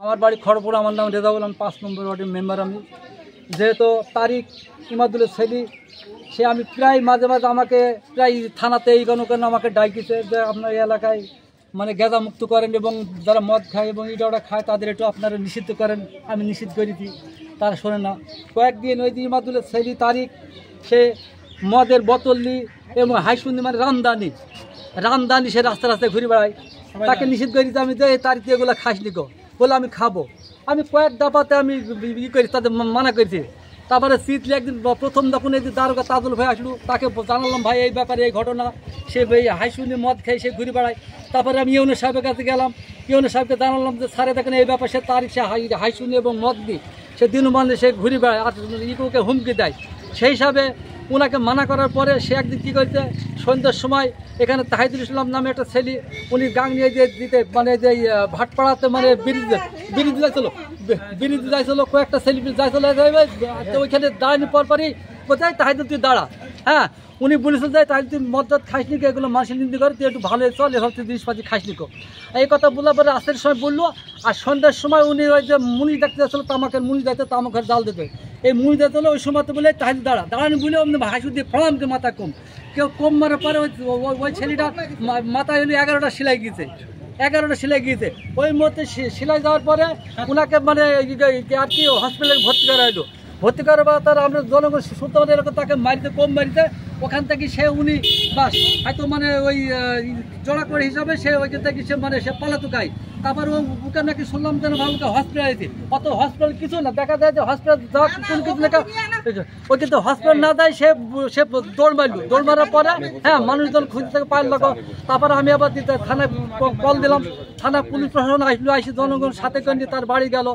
আমার বাড়ি খড়পুর, আমার নাম রেজাউল, আমি 5 নম্বর ওয়ার্ডের মেম্বার। আমি যেহেতু তারিক ইমাদুলের ছেলে, সে আমি প্রায় মাঝে মাঝে আমাকে প্রায় থানাতে এই কেন আমাকে ডাকিছে যে আপনার এই এলাকায় মানে গেঁজা মুক্ত করেন এবং যারা মদ খায় এবং ইটা ওটা খায় তাদের একটু আপনারা নিষিদ্ধ করেন। আমি নিষিদ্ধ করে দিই, তারা শোনে না। কয়েকদিন ওই যে ইমাদুলের ছেলে তারিক সে মদের বোতল নিয়ে এবং হাইসুন্দি মানে রামদানি সে রাস্তা রাস্তায় ঘুরে বেড়ায়, তাকে নিষিদ্ধ করে দিতে আমি যে এই তারিখ এগুলো খাস নিকো বলে আমি খাবো। আমি কয়েক দফাতে আমি ই করি, তাদের মানা করেছি। তারপরে শীতলে একদিন প্রথম যখন এই যে দারোগা তাজুল ভাই আসলো, তাকে জানালাম ভাই এই ব্যাপারে এই ঘটনা, সে ভাই হাইসুনি মদ খেয়ে সে ঘুরে বেড়ায়। তারপরে আমি ইউনো সাহেবের কাছে গেলাম, ইউনো সাহেবকে জানালাম যে স্যারে দেখেন এই ব্যাপারে সে তারিখ সে হাইসুনি এবং মদ দিয়ে সে দিনমানে সে ঘুরে বেড়ায় আর ইকোকে হুমকি দেয়। সেই হিসাবে ওনাকে মানা করার পরে সে একদিন কী করেছে, সন্ধ্যার সময় এখানে তাহিদুল ইসলাম নামে একটা ছেলে, উনি গাং নিয়ে দিতে মানে যে ভাটপাড়াতে মানে বিরিজ যাইছিল কয়েকটা ছেলে যাইছিল, ওইখানে দাঁড়ানোর পরই কোথায় তাহিদুল তুই দাঁড়া। হ্যাঁ, উনি বলেছিল যে তাহিদুল তুই মদ খাসনি কে, এগুলো মানুষের নিন্দে করে, তুই একটু ভালো চল, এভাবে তুই জিনিসপাতি খাসনি কো। এই কথা বলার পরে আস্তের সময় বললো। আর সন্ধ্যার সময় উনি ওই যে মুনি দেখতে যাচ্ছিলো, তামাকের মুনি দেখতে, তামাকের জাল দেবে, এই মুনি দেখতে হলো ওই সময় বলে তাহিদুল দাঁড়ানি বলে অমনি হাসি দিয়ে ফলামকে মাথা কেউ কম মারার পরে ওই ছেলেটা মাথায় হলে 11টা সেলাই গিয়েছে। ওই মধ্যে সেলাই যাওয়ার পরে ওনাকে মানে আর কি হসপিটালে ভর্তি করার পর তার আমরা জনগণ শুনতে পারি এরকম তাকে মারিতে ওখান থেকে সে উনি বাস হয়তো মানে ওই জড়া করে হিসাবে সে ওইখান থেকে সে মানে সে পালাতো গাই। তারপর ওকে নাকি শুনলাম যেন ভালো হসপিটাল আছে, অত হসপিটাল কিছু না, দেখা যায় যে হসপিটাল যাওয়া কোনো কিছু লেখা ওই কিন্তু হসপিটাল না যায়, সে দৌড় মারার পরে হ্যাঁ মানুষজন খুঁজে থেকে পায়ের লাগো। তারপরে আমি আবার থানায় কল দিলাম, থানা পুলিশ প্রশাসন আসলো, আসি জনগণ সাথে করে তার বাড়ি গেল।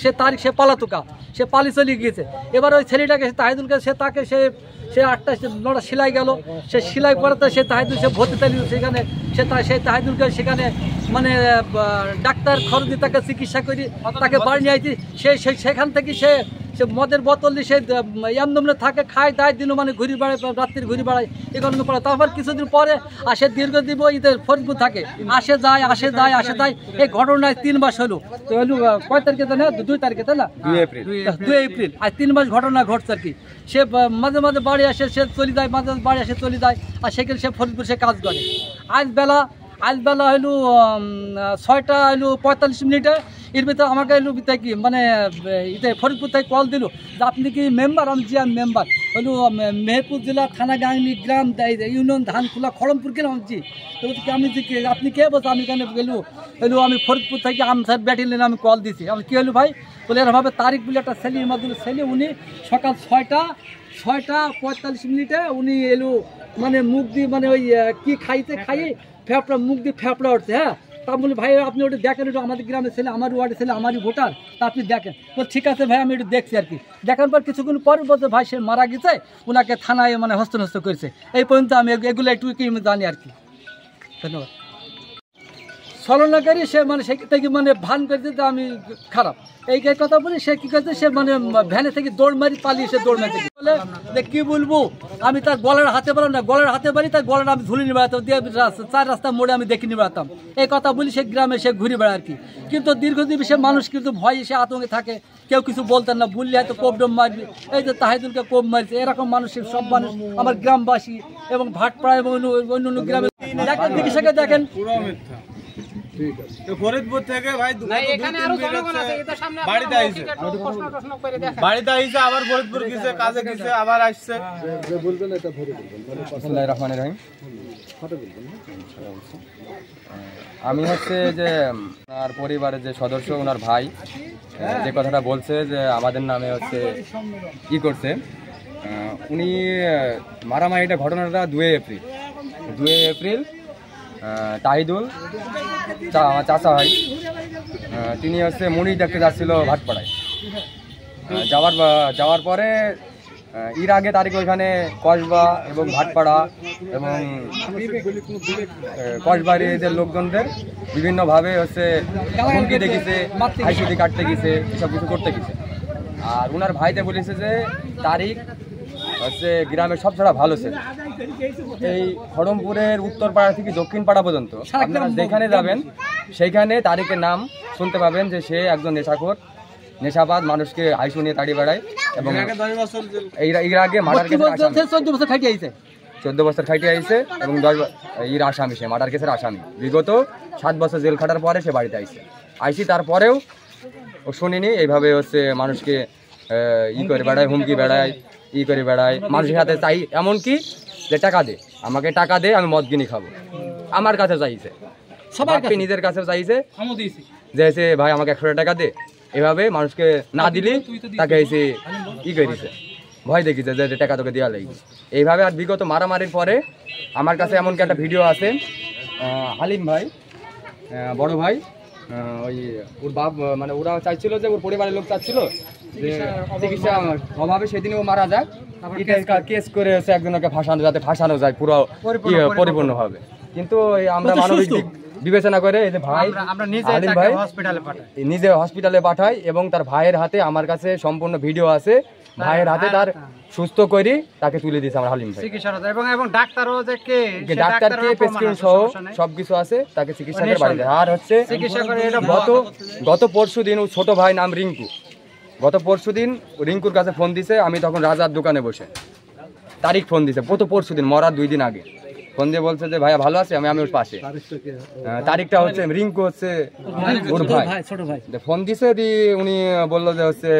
সে তারিখ সে পালাতুকা, সে পালি চলে গিয়েছে। এবার ওই ছেলেটাকে তাহিদুলকে সে 8টা 9টা সেলাই গেল, সে সেলাই করাতে সে তাহিদুল সে ভর্তি চালিয়ে সেখানে সেই তাহিদুলকে সেখানে মানে ডাক্তার খরচ দিয়ে তাকে চিকিৎসা করি তাকে বাড়ি নিয়ে আইছি। সেখান থেকে সে মদের বোতল দিয়ে সে এমদমনে থাকে, খায় দায় দিন মানে ঘুরে বেড়ায়, রাত্রির ঘুরে বেড়ায় এগুলো পড়ে। তারপর কিছুদিন পরে আসে দীর্ঘদিন ঈদের ফরিদপুর থাকে, আসে যায়। এই ঘটনায় 3 মাস হলো। তো হলো কয় তারিখে তাই না, 2 তারিখে তাই না, 2 এপ্রিল। আর 3 মাস ঘটনা ঘটছে আর কি। সে মাঝে মাঝে বাড়ি আসে, সে চলে যায়, মাঝে মাঝে বাড়ি আসে চলে যায়। আর সেখানে সে ফরিদপুর সে কাজ করে। আজ বেলা হলো 6টা হলো 45 মিনিটে। এর ভিতরে আমাকে হলো কি মানে ফরিদপুর থেকে কল দিল যে আপনি কি মেম্বার? আমি জি আমি মেম্বার। হলো মেহেরপুর জেলা থানা গাংনি গ্রাম ইউনিয়ন ধানখোলা খড়মপুর গেলাম। জি তো আমি আপনি কে বলছো? আমি কেন হলো আমি ফরিদপুর থেকে আমসার ব্যাটালিয়নে আমি কল দিছি। আমি কী হলো ভাই বলে এরভাবে তারিখ বলে একটা ছেলে ইমাদুলের ছেলে, উনি সকাল 6টা 45 মিনিটে উনি এলো মানে মুখ দিয়ে মানে ওই কি খাইয়ে ফেফড়া মুখ দিয়ে ফেফড়া উঠছে। হ্যাঁ, তা বলি ভাই আপনি ওটা দেখেন, একটু আমাদের গ্রামের ছেলে, আমার ওয়ার্ডের ছেলে, আমারই ভোটার, তা আপনি দেখেন। বল ঠিক আছে ভাই, আমি একটু দেখছি আর কি। দেখার পর কিছুক্ষণ পর বলছে ভাই সে মারা গেছে, ওনাকে থানায় মানে হস্তনস্ত করেছে। এই পর্যন্ত আমি এগুলো একটু কি জানি আর কি। ধন্যবাদ। ছলনাকারী সে মানে সে থেকে মানে ভান করছে যে আমি খারাপ এই কথা বলি। সে কি করছে, সে মানে ভ্যানে থেকে দৌড় মারি পালিয়ে সে দৌড় মারি বলে যে কি বলবো, আমি তার গলার হাতে পারলাম না, গলার হাতে পারি তার গলাটা আমি ধুলে নিয়ে বেড়াতাম, দিয়ে 4 রাস্তা মোড়ে আমি দেখে নিয়ে বেড়াতাম। এই কথা বলি সে গ্রামে সে ঘুরে বেড়ায় আর কি। কিন্তু দীর্ঘদিন সে মানুষ কিন্তু ভয়ে সে আতঙ্কে থাকে, কেউ কিছু বলতেন না, বললে হয়তো কোপডম মারবি। এই যে তাহিদুলকে কোপ মারছে, এরকম মানুষের সব মানুষ আমার গ্রামবাসী এবং ভাটপাড়া এবং অন্য গ্রামে দেখেন, চিকিৎসাকে দেখেন। ফরিদপুর থেকে ভাই বাড়িতে আইছে, আবার ফরিদপুর গেছে, কাজে গেছে, আবার আসছে। আমি হচ্ছে যে ওনার পরিবারের যে সদস্য, ওনার ভাই যে কথাটা বলছে যে আমাদের নামে হচ্ছে কি করছে, উনি মারামারিটা ঘটনাটা 2 এপ্রিল তাহিদুল আমার চাচা ভাই, তিনি হচ্ছে মুনি দেখতে যাচ্ছিল ভাটপাড়ায়। যাওয়ার পরে এর আগে তারিখ ওইখানে কসবা এবং ভাটপাড়া এবং কসবাড়ির লোকজনদের বিভিন্নভাবে হচ্ছে হুমকি দেখেছে, হাইসুদি কাটতে গেছে, এসব কিছু করতে গেছে। আর ওনার ভাইতে বলেছে যে তারিখ হচ্ছে গ্রামের সব ছাড়া ভালো ছেলে। এই খড়মপুরের উত্তর পাড়া থেকে দক্ষিণ পাড়া পর্যন্ত আপনারা যেখানে যাবেন সেইখানে তারিখের নাম শুনতে পাবেন যে সে একজন নেশাখোর, নেশাবাদ, মানুষকে আইসু নিয়ে তাড়িয়ে বেড়ায় এবং এর আগে মার্ডার কেসের আসামি 14 বছর খাইতে আইছে, 14 বছর খাইতে আইছে এবং 10 এর আসামি, সে মার্ডার কেসের আসামি। বিগত 7 বছর জেল খাটার পরে সে বাড়িতে আইসি তারপরেও ও শুনিনি এইভাবে হচ্ছে মানুষকে করে বেড়ায়, হুমকি বেড়ায়, করে বেড়ায় মানুষের হাতে চাই, এমনকি যে টাকা দে, আমাকে টাকা দে, আমি মদ কিনে খাবো, আমার কাছে চাইছে, সবার কাছে, নিজের কাছে চাইছে যে এসে ভাই আমাকে 100 টাকা দে, এভাবে মানুষকে না দিলি তাকে এসে করেছে, ভয় দেখিছে যে টাকা তোকে দেওয়া লাগবে এইভাবে। আর বিগত মারামারির পরে আমার কাছে এমনকি একটা ভিডিও আছে, হালিম ভাই বড় ভাই, ওই ওর বাপ মানে ওরা চাইছিল যে ওর পরিবারের লোক চাচ্ছিল যে চিকিৎসা অভাবে সেদিন ও মারা যাক, কেস করে হচ্ছে একজনকে ফাঁসানো, যাতে ফাঁসানো যায় পুরো পরিপূর্ণভাবে। কিন্তু আমরা মানবিক দিক বিবেচনা করে এই যে ভাই হালিম ভাই নিজে হসপিটালে পাঠাই এবং তার ভাইয়ের হাতে আমার কাছে সম্পূর্ণ ভিডিও আছে, ভাইয়ের হাতে তার সুস্থ করি তাকে তুলে দিয়েছে আমার হালিম ভাই, এবং ডাক্তারও যে কে ডাক্তারকে প্রেসক্রিপশন সহ সবকিছু আছে, তাকে চিকিৎসকের বাড়িতে। আর হচ্ছে গত পরশুদিন ও ছোট ভাই নাম রিঙ্কু, গত পরশুদিন রিঙ্কুর কাছে ফোন দিছে, আমি তখন রাজার দোকানে বসে, তারিখ ফোন দিছে গত পরশুদিন, মরার 2 দিন আগে ফোন দিয়ে বলছে যে ভাইয়া ভালো আছে, আমি ওর পাশে, তারিখটা হচ্ছে রিঙ্কু হচ্ছে ওর ভাই ছোট ভাই ফোন দিছে, দিয়ে উনি বললো যে হচ্ছে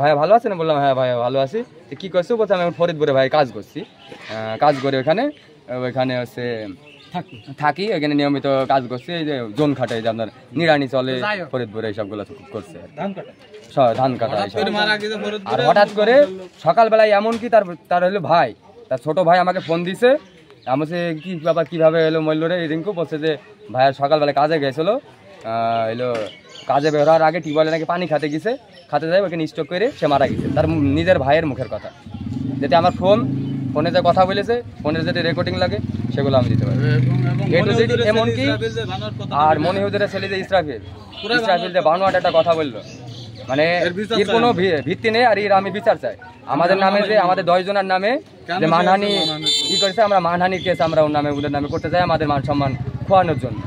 ভাইয়া ভালো আছে না, বললাম হ্যাঁ ভাইয়া ভালো আছি, কি করছো, বলছে আমি ফরিদপুরে ভাই কাজ করছি, কাজ করে ওইখানে হচ্ছে থাকি, ওইখানে নিয়মিত কাজ করছি, এই যে জোন খাটে যে আপনার নিড়ানি চলে ফরিদপুরে এইসবগুলো করছে, ধান কাটা। আর হঠাৎ করে সকালবেলায় এমনকি তার হলো ভাই, তার ছোট ভাই আমাকে ফোন দিছে, আমি বলছি কি ব্যাপার, কীভাবে এলো মল্লরে, রিঙ্কু বলছে যে ভাইয়া সকালবেলায় কাজে গেছিলো, এলো কাজে বেরোয়ার আগে টিউবওয়েলে নাকি পানি খেতে যায়, ওখানে স্ট্রোক করে সে মারা গেছে, তার নিজের ভাইয়ের মুখের কথা, যেটা আমার ফোনে যে কথা বলেছে, ফোনের যেটা রেকর্ডিং লাগে সেগুলো আমি দিতে পারি। এমনকি আর মনিহুদের ছেলে যে ইসরাফিল যে বানোয়াট একটা কথা বললো, মানে এর কোনো ভিত্তি নেই, আর এর আমি বিচার চাই। আমাদের নামে যে আমাদের 10 জনের নামে যে মানহানি করেছে, আমরা মানহানির কেস আমরা ওর নামে ওদের নামে করতে চাই, আমাদের মান সম্মান খোয়ানোর জন্য।